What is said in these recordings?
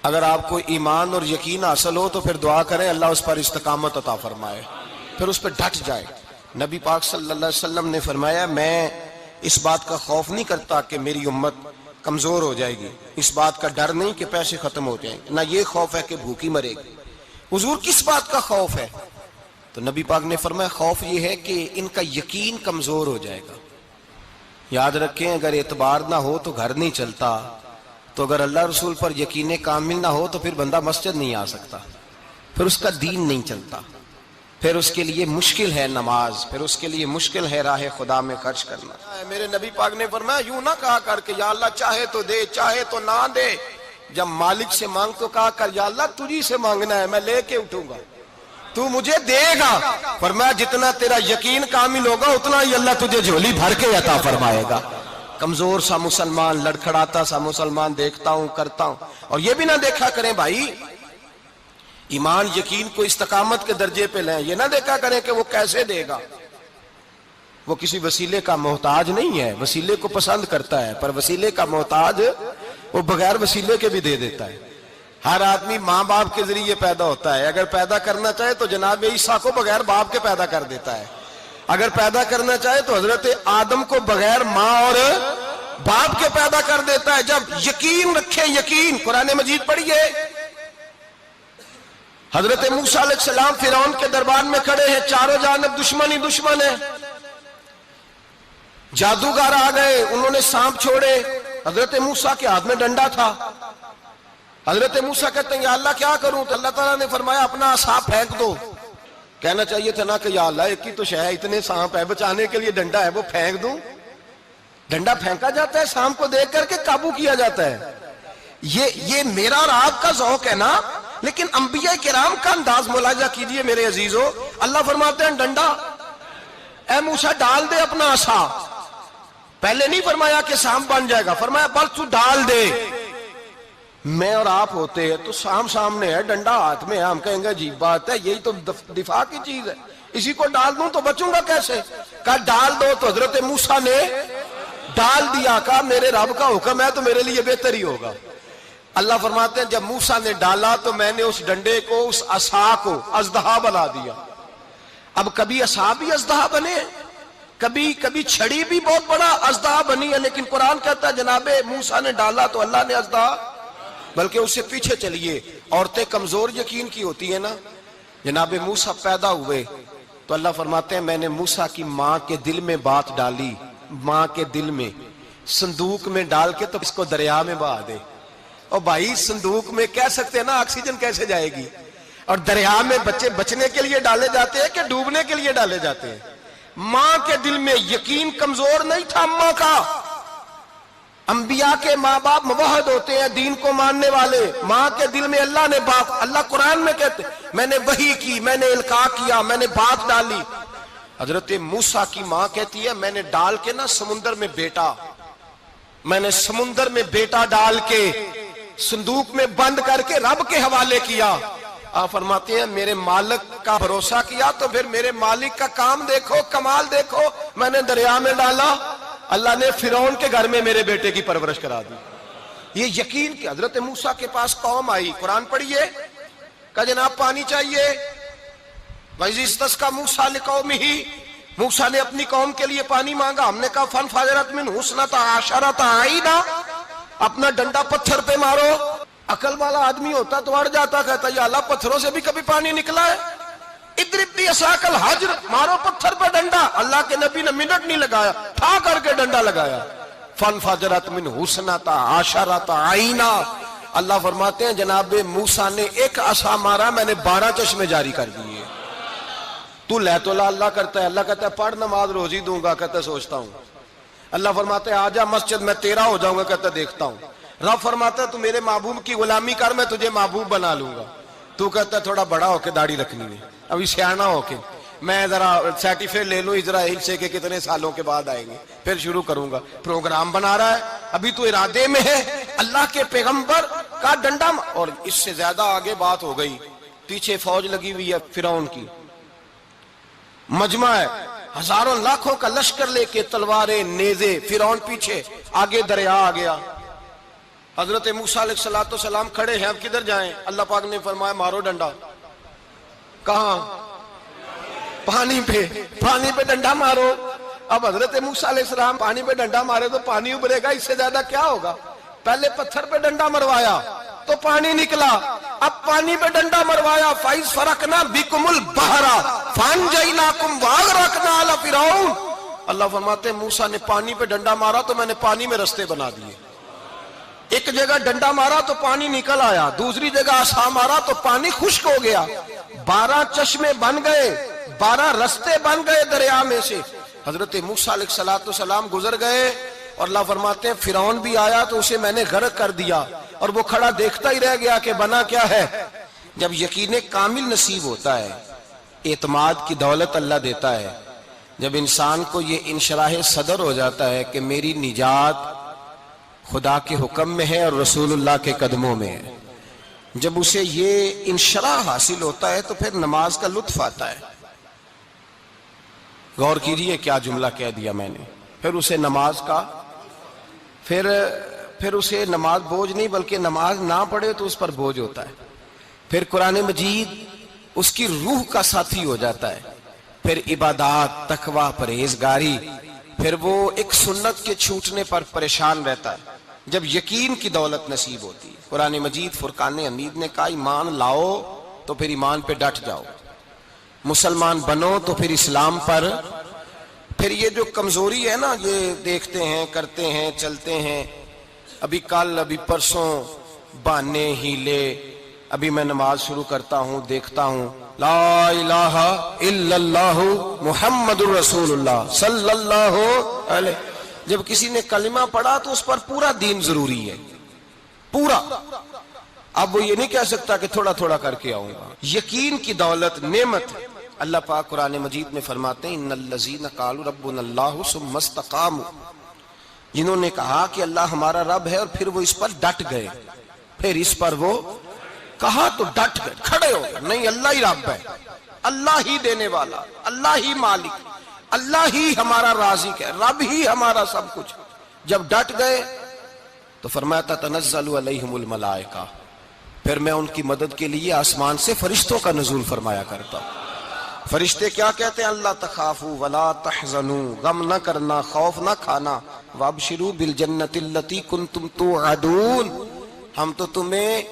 اگر آپ کو ایمان اور یقین حاصل ہو تو پھر دعا کریں اللہ اس پر استقامت عطا فرمائے، پھر اس پہ ڈٹ جائے۔ نبی پاک صلی اللہ علیہ وسلم نے فرمایا میں اس بات کا خوف نہیں کرتا کہ میری امت کمزور ہو جائے گی، اس بات کا ڈر نہیں کہ پیسے ختم ہو جائیں، نہ یہ خوف ہے کہ بھوکی مرے گی۔ حضور کس بات کا خوف ہے؟ تو نبی پاک نے فرمایا خوف یہ ہے کہ ان کا یقین کمزور ہو جائے گا۔ یاد رکھیں اگر اعتبار نہ ہو تو گھر نہیں چلتا، تو اگر اللہ رسول پر یقین کامل نہ ہو تو پھر بندہ مسجد نہیں آ سکتا، پھر اس کا دین نہیں چلتا، پھر اس کے لیے مشکل ہے نماز، پھر اس کے لیے مشکل ہے راہ خدا میں خرچ کرنا۔ میرے نبی پاک نے فرمایا یوں نہ کہا کر کے یا اللہ چاہے تو دے چاہے تو نہ دے، جب مالک سے مانگ تو کہا کر یا اللہ تجھی سے مانگنا ہے، میں لے کے اٹھوں گا، تو مجھے دے گا۔ فرمایا جتنا تیرا یقین کامل ہوگا اتنا ہی اللہ تجھے جھولی بھر کے عطا فرمائے گا۔ کمزور سا مسلمان، لڑکھڑاتا سا مسلمان دیکھتا ہوں کرتا ہوں، اور یہ بھی نہ دیکھا کریں بھائی ایمان یقین کو استقامت کے درجے پہ لیں، یہ نہ دیکھا کریں کہ وہ کیسے دے گا، وہ کسی وسیلے کا محتاج نہیں ہے، وسیلے کو پسند کرتا ہے، پر وسیلے کا محتاج وہ بغیر وسیلے کے بھی دے دیتا ہے۔ ہر آدمی ماں باپ کے ذریعے پیدا ہوتا ہے، اگر پیدا کرنا چاہے تو جناب عیسیٰ کو بغیر باپ کے پیدا کر دیتا ہے، اگر پیدا کرنا چاہے تو حضرت آدم کو بغیر ماں اور باپ کے پیدا کر دیتا ہے۔ جب یقین رکھیں، یقین قرآن مجید پڑھیے، حضرت موسیٰ علیہ السلام فرعون کے دربار میں کھڑے ہیں، چاروں جانب دشمن ہی دشمن ہے، جادوگر آ گئے، انہوں نے سانپ چھوڑے، حضرت موسیٰ کے ہاتھ میں ڈنڈا تھا، حضرت موسیٰ کہتے ہیں یا اللہ کیا کروں؟ تو اللہ تعالیٰ نے فرمایا اپنا عصا پھینک دو۔ کہنا چاہیے تھا نا کہ یا اللہ ایک ہی تو شے ہے، اتنے سانپ ہے، بچانے کے لیے ڈنڈا ہے وہ پھینک دوں؟ ڈنڈا پھینکا جاتا ہے، سانپ کو دیکھ کر کے قابو کیا جاتا ہے۔ یہ میرا اور آپ کا ذوق ہے نا، لیکن انبیاء کرام کا انداز ملاحظہ کیجئے میرے عزیزو۔ اللہ فرماتے ہیں ڈنڈا اے موسیٰ ڈال دے اپنا عصا، پہلے نہیں فرمایا کہ سانپ بن جائے گا، فرمایا بس تو ڈال دے۔ میں اور آپ ہوتے ہیں تو سامنے ہے، ڈنڈا ہاتھ میں ہے، ہم کہیں گے عجیب بات ہے، یہی تو دفاع کی چیز ہے، اسی کو ڈال دوں تو بچوں گا کیسے؟ کہا ڈال دو، تو حضرت موسیٰ نے ڈال دیا، کہا میرے رب کا حکم ہے تو میرے لیے بہتر ہی ہوگا۔ اللہ فرماتے ہیں جب موسیٰ نے ڈالا تو میں نے اس ڈنڈے کو، اس عصا کو اژدہا بنا دیا۔ اب کبھی عصا بھی اژدہا بنے، کبھی چھڑی بھی بہت بڑا اژدہا بنی ہے، لیکن قرآن کہتا ہے جناب موسیٰ نے ڈالا تو اللہ نے اژدہا، بلکہ اس سے پیچھے چلیے، عورتیں کمزور یقین کی ہوتی ہیں نا، جناب موسیٰ پیدا ہوئے تو اللہ فرماتے ہیں میں نے موسیٰ کی ماں کے دل میں بات ڈالی، ماں کے دل میں صندوق میں ڈال کے تو اس کو دریا میں بہا دے۔ اور بھائی صندوق میں کہہ سکتے ہیں نا آکسیجن کیسے جائے گی، اور دریا میں بچے بچنے کے لیے ڈالے جاتے ہیں کہ ڈوبنے کے لیے ڈالے جاتے ہیں؟ ماں کے دل میں یقین کمزور نہیں تھا اماں کا۔ انبیاء کے ماں باپ موحد ہوتے ہیں، دین کو ماننے والے، ماں کے دل میں اللہ نے بات، اللہ قرآن میں کہتے میں نے وحی کی، میں نے القاء کیا، میں نے بات ڈالی۔ حضرت موسیٰ کی ماں کہتی ہے میں نے ڈال کے نا سمندر میں بیٹا، میں نے سمندر میں بیٹا ڈال کے صندوق میں بند کر کے رب کے حوالے کیا۔ آپ فرماتے ہیں میرے مالک کا بھروسہ کیا تو پھر میرے مالک کا کام دیکھو، کمال دیکھو، میں نے دریا میں ڈالا، اللہ نے فرعون کے گھر میں میرے بیٹے کی پرورش کرا دی۔ یہ یقین کہ حضرت موسیٰ کے پاس قوم آئی، قرآن پڑھیے، کہا جناب پانی چاہیے، وَإِذِ اسْتَسْقَىٰ مُوسَىٰ لِقَوْمِهِ، موسیٰ نے اپنی قوم کے لیے پانی مانگا، ہم نے کہا فَانْفَجَرَتْ مِنْهُ اثْنَتَا عَشَرَةَ عَيْنًا، اپنا ڈنڈا پتھر پہ مارو۔ عقل والا آدمی ہوتا تو اڑ جاتا، کہتا یا اللہ پتھروں سے بھی کبھی پانی نکلا ہے؟ اضرب بعصاک الحجر، مارو پتھر پہ ڈنڈا۔ اللہ کے نبی نے منٹ نہیں لگایا، ٹھا کر کے ڈنڈا لگایا، فَانْفَجَرَتْ مِنْهُ اثْنَتَا عَشَرَةَ عَيْنًا۔ اللہ فرماتے ہیں جناب موسیٰ نے ایک عصا مارا، میں نے 12 چشمے جاری کر دیے۔ تو لے تو اللہ کرتا ہے، اللہ کہتا ہے پڑھ نماز روزی دوں گا، کہتا ہے سوچتا ہوں۔ اللہ فرماتا ہے آجا مسجد میں تیرا ہو جاؤں گا، کہتا ہے دیکھتا ہوں۔ رب فرماتا ہے تو میرے محبوب کی غلامی کر، میں تجھے محبوب بنا لوں گا۔ تو کہتا ہے تھوڑا بڑا ہو کے داڑھی رکھنی ہے، ابھی سیانا ہو کے میں ذرا سرٹیفکیٹ لے لوں اسرائیل سے کہ کتنے سالوں کے بعد آئیں گے، پھر شروع کروں گا۔ پروگرام بنا رہا ہے، ابھی تو ارادے میں ہے۔ اللہ کے پیغمبر کا ڈنڈا، اور اس سے زیادہ آگے بات ہو گئی، پیچھے فوج لگی ہوئی ہے فرعون کی، مجمع ہے، ہزاروں لاکھوں کا لشکر لے کے، تلواریں نیزے، فرعون پیچھے، آگے دریا آ گیا۔ حضرت موسیٰ علیہ السلام کھڑے ہیں، اب کدھر جائیں؟ اللہ پاک نے فرمایا مارو ڈنڈا۔ کہاں؟ پانی پہ ڈنڈا مارو۔ اب حضرت موسیٰ علیہ السلام پانی پہ ڈنڈا مارے تو پانی ابھرے گا، اس سے زیادہ کیا ہوگا؟ پہلے پتھر پہ ڈنڈا مروایا تو پانی نکلا، اب پانی پہ ڈنڈا مروایا، فَإِذْ فَرَقْنَا بِكُمُ الْبَحْرَ فَأَنْجَيْنَاكُمْ وَأَغْرَقْنَا آلَ فِرْعَوْنَ۔ اللہ فرماتے ہیں موسیٰ نے پانی پہ ڈنڈا مارا تو میں نے پانی میں رستے بنا دیے۔ ایک جگہ ڈنڈا مارا تو پانی نکل آیا، دوسری جگہ عصا مارا تو پانی خشک ہو گیا، 12 چشمے بن گئے، 12 رستے بن گئے دریا میں سے۔ حضرت موسیٰ علیہ السلام گزر گئے اور اللہ فرماتے ہیں فرعون بھی آیا تو اسے میں نے غرق کر دیا، اور وہ کھڑا دیکھتا ہی رہ گیا کہ بنا کیا ہے۔ جب یقین کامل نصیب ہوتا ہے، اعتماد کی دولت اللہ دیتا ہے، جب انسان کو یہ انشراح صدر ہو جاتا ہے کہ میری نجات خدا کے حکم میں ہے اور رسول اللہ کے قدموں میں ہے، جب اسے یہ انشراح حاصل ہوتا ہے تو پھر نماز کا لطف آتا ہے۔ غور کیجئے کیا جملہ کہہ دیا میں نے، پھر اسے نماز کا پھر اسے نماز بوجھ نہیں بلکہ نماز نہ پڑھے تو اس پر بوجھ ہوتا ہے، پھر قرآن مجید اس کی روح کا ساتھی ہو جاتا ہے، پھر عبادات، تقوی، پرہیزگاری، پھر وہ ایک سنت کے چھوٹنے پر پریشان رہتا ہے جب یقین کی دولت نصیب ہوتی ہے۔ قرآن مجید فرقان حمید نے کہا ایمان لاؤ تو پھر ایمان پہ ڈٹ جاؤ، مسلمان بنو تو پھر اسلام پر۔ پھر یہ جو کمزوری ہے نا، یہ دیکھتے ہیں، کرتے ہیں، چلتے ہیں، ابھی کل ابھی پرسوں بہانے ہیلے، ابھی میں نماز شروع کرتا ہوں دیکھتا ہوں لا الہ الا اللہ محمد الرسول اللہ صلی اللہ علیہ، جب کسی نے کلمہ پڑھا تو اس پر پورا دین ضروری ہے، پورا۔ اب وہ یہ نہیں کہہ سکتا کہ تھوڑا تھوڑا کر کے آؤں گا۔ یقین کی دولت نعمت ہے۔ اللہ پاک قرآن مجید میں فرماتے ہیں ان الذین قالوا ربنا اللہ ثم استقاموا، جنہوں نے کہا کہ اللہ ہمارا رب ہے اور پھر وہ اس پر ڈٹ گئے، پھر اس پر وہ کہا تو ڈٹ گئے، کھڑے ہو گئے، نہیں اللہ ہی رب ہے، اللہ ہی دینے والا، اللہ ہی مالک، اللہ ہی ہمارا رازق ہے، رب ہی ہمارا سب کچھ۔ جب ڈٹ گئے تو فرمایا تتنزل علیہم الملائکہ، پھر میں ان کی مدد کے لیے آسمان سے فرشتوں کا نزول فرمایا کرتا ہوں۔ فرشتے کیا کہتے ہیں؟ اللہ تخافوا ولا تحزنوا، غم نہ کرنا، خوف نہ کھانا، وابشروا بالجنۃ التی کنتم توعدون، ہم تو تمہیں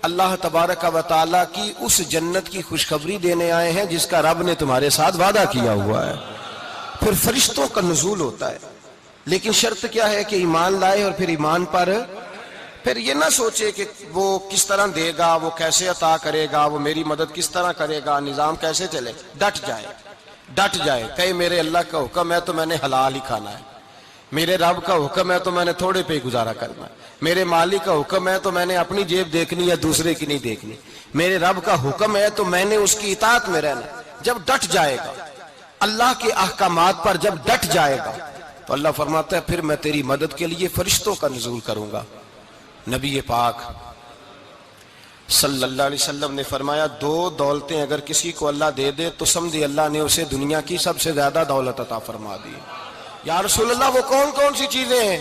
اللہ تبارک و تعالیٰ کی اس جنت کی خوشخبری دینے آئے ہیں جس کا رب نے تمہارے ساتھ وعدہ کیا ہوا ہے۔ پھر فرشتوں کا نزول ہوتا ہے، لیکن شرط کیا ہے کہ ایمان لائے، اور پھر ایمان پر پھر یہ نہ سوچے کہ وہ کس طرح دے گا، وہ کیسے عطا کرے گا، وہ میری مدد کس طرح کرے گا، نظام کیسے چلے، ڈٹ جائے کہے میرے اللہ کا حکم ہے تو میں نے حلال ہی کھانا ہے، میرے رب کا حکم ہے تو میں نے تھوڑے پہ گزارا کرنا ہے، میرے مالک کا حکم ہے تو میں نے اپنی جیب دیکھنی یا دوسرے کی نہیں دیکھنی، میرے رب کا حکم ہے تو میں نے اس کی اطاعت میں رہنا۔ جب ڈٹ جائے گا اللہ کے احکامات پر، جب ڈٹ جائے گا تو اللہ فرماتا ہے پھر میں تیری مدد کے لیے فرشتوں کا نزول کروں گا۔ نبی پاک صلی اللہ علیہ وسلم نے فرمایا 2 دولتیں اگر کسی کو اللہ دے دے تو سمجھے اللہ نے اسے دنیا کی سب سے زیادہ دولت عطا فرما دی۔ یا رسول اللہ وہ کون کون سی چیزیں ہیں؟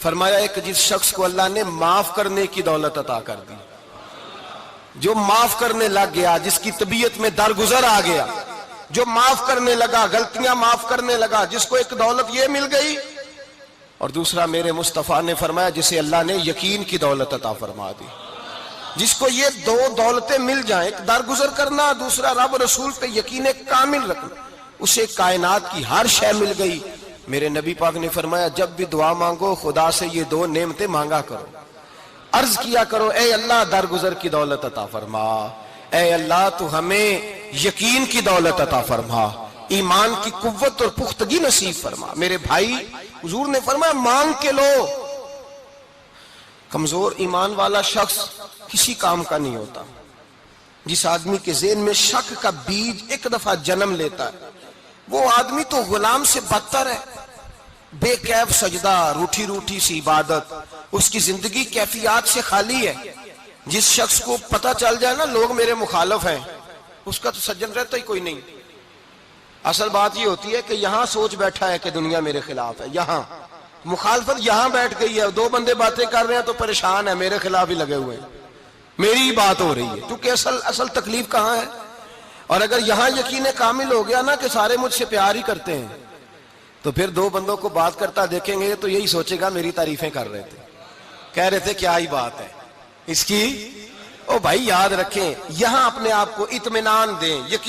فرمایا ایک جس شخص کو اللہ نے معاف کرنے کی دولت عطا کر دی، جو معاف کرنے لگ گیا، جس کی طبیعت میں درگزر آ گیا، جو معاف کرنے لگا، غلطیاں معاف کرنے لگا، جس کو ایک دولت یہ مل گئی۔ اور دوسرا میرے مصطفیٰ نے فرمایا جسے اللہ نے یقین کی دولت عطا فرما دی، جس کو یہ 2 دولتیں مل جائیں، ایک درگزر کرنا، دوسرا رب رسول پہ یقین کامل رکھنا، اسے کائنات کی ہر شے مل گئی۔ میرے نبی پاک نے فرمایا جب بھی دعا مانگو خدا سے یہ 2 نعمتیں مانگا کرو، عرض کیا کرو اے اللہ درگزر کی دولت عطا فرما، اے اللہ تو ہمیں یقین کی دولت عطا فرما، ایمان کی قوت اور پختگی نصیب فرما۔ میرے بھائی حضور نے فرمایا مانگ کے لو۔ کمزور ایمان والا شخص کسی کام کا نہیں ہوتا۔ جس آدمی کے ذہن میں شک کا بیج ایک دفعہ جنم لیتا ہے وہ آدمی تو غلام سے بدتر ہے، بے کیف سجدہ، روٹھی روٹھی سی عبادت، اس کی زندگی کیفیات سے خالی ہے۔ جس شخص کو پتہ چل جائے نا لوگ میرے مخالف ہیں، اس کا تو سجن رہتا ہی کوئی نہیں۔ اصل بات یہ ہوتی ہے کہ یہاں سوچ بیٹھا ہے کہ دنیا میرے خلاف ہے، یہاں مخالفت یہاں بیٹھ گئی ہے، دو بندے باتیں کر رہے ہیں تو پریشان ہے، میرے خلاف ہی لگے ہوئے ہیں، میری ہی بات ہو رہی ہے، کیونکہ اصل تکلیف کہاں ہے؟ اور اگر یہاں یقین کامل ہو گیا نا کہ سارے مجھ سے پیار ہی کرتے ہیں، تو پھر دو بندوں کو بات کرتا دیکھیں گے تو یہی سوچے گا میری تعریفیں کر رہے تھے، کہہ رہے تھے کیا ہی بات ہے اس کی۔ او بھائی یاد رکھیں، یہاں اپنے آپ کو اطمینان دیں، یقین